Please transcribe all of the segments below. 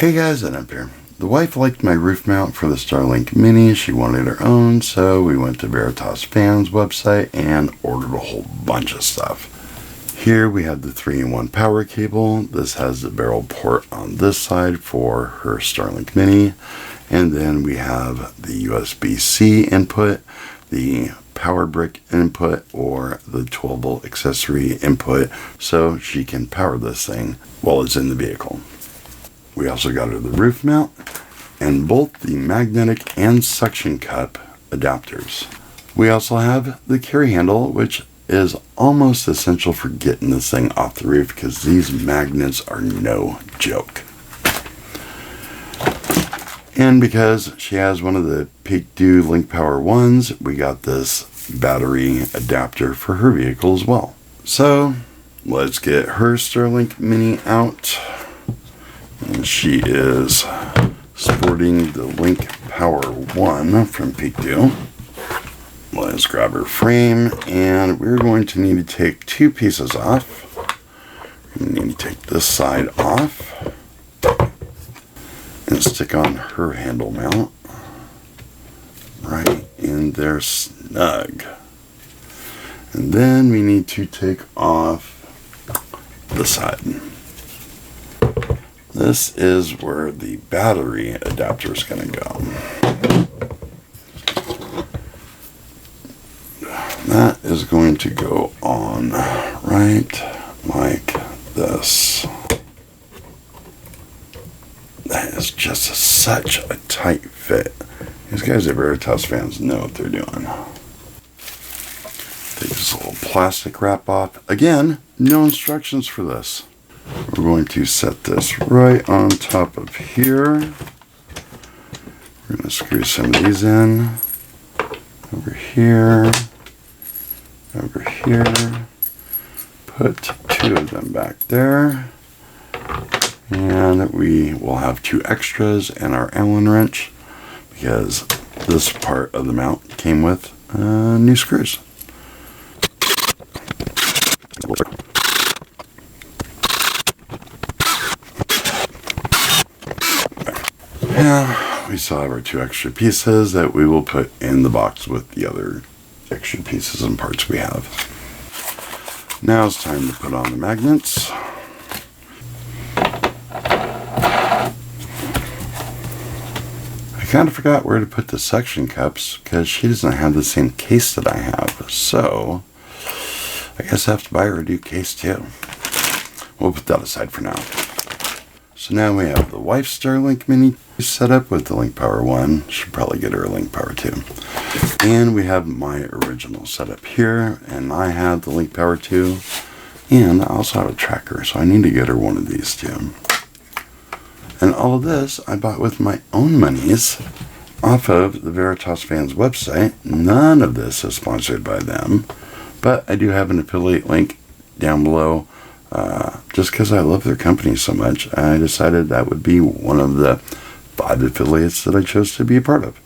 Hey guys, Ed here. The wife liked my roof mount for the Starlink Mini. She wanted her own, so we went to Veritas Vans website and ordered a whole bunch of stuff. Here we have the 3-in-1 power cable. This has the barrel port on this side for her Starlink Mini. And then we have the USB-C input, the power brick input, or the 12-volt accessory input, so she can power this thing while it's in the vehicle. We also got her the roof mount and both the magnetic and suction cup adapters. We also have the carry handle, which is almost essential for getting this thing off the roof because these magnets are no joke. And because she has one of the PeakDo LinkPower ones, we got this battery adapter for her vehicle as well. So let's get her Starlink Mini out. And she is sporting the LinkPower 1 from PeakDo. Let's grab her frame, and we're going to need to take two pieces off. We need to take this side off and stick on her handle mount right in there snug. And then we need to take off the side. This is where the battery adapter is going to go. That is going to go on right like this. That is just such a tight fit. These guys at Veritas Vans know what they're doing. Take this little plastic wrap off. Again, no instructions for this. We're going to set this right on top of here. We're going to screw some of these in. Over here. Over here. Put two of them back there. And we will have two extras and our Allen wrench because this part of the mount came with new screws. Yeah, we still have our two extra pieces that we will put in the box with the other extra pieces and parts we have. Now it's time to put on the magnets. I kind of forgot where to put the suction cups because she doesn't have the same case that I have. So I guess I have to buy her a new case too. We'll put that aside for now. So now we have the wife's Starlink Mini set up with the LinkPower 1. Should probably get her a LinkPower 2. And we have my original setup here. And I have the LinkPower 2. And I also have a tracker. So I need to get her one of these too. And all of this I bought with my own monies off of the Veritas Vans website. None of this is sponsored by them. But I do have an affiliate link down below. Just because I love their company so much, I decided that would be one of the 5 affiliates that I chose to be a part of.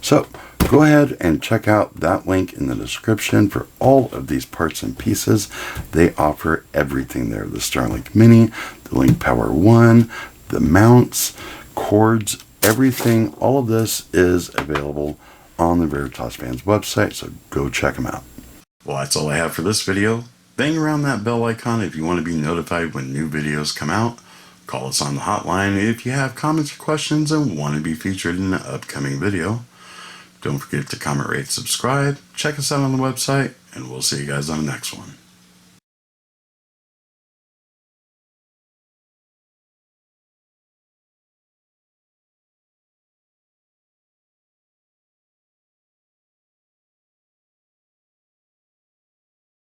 So go ahead and check out that link in the description for all of these parts and pieces. They offer everything there. The Starlink Mini, the LinkPower 1, the mounts, cords, everything. All of this is available on the Veritas Vans website, so go check them out. Well, that's all I have for this video. Bang around that bell icon if you want to be notified when new videos come out. Call us on the hotline if you have comments or questions and want to be featured in an upcoming video. Don't forget to comment, rate, subscribe. Check us out on the website, and we'll see you guys on the next one.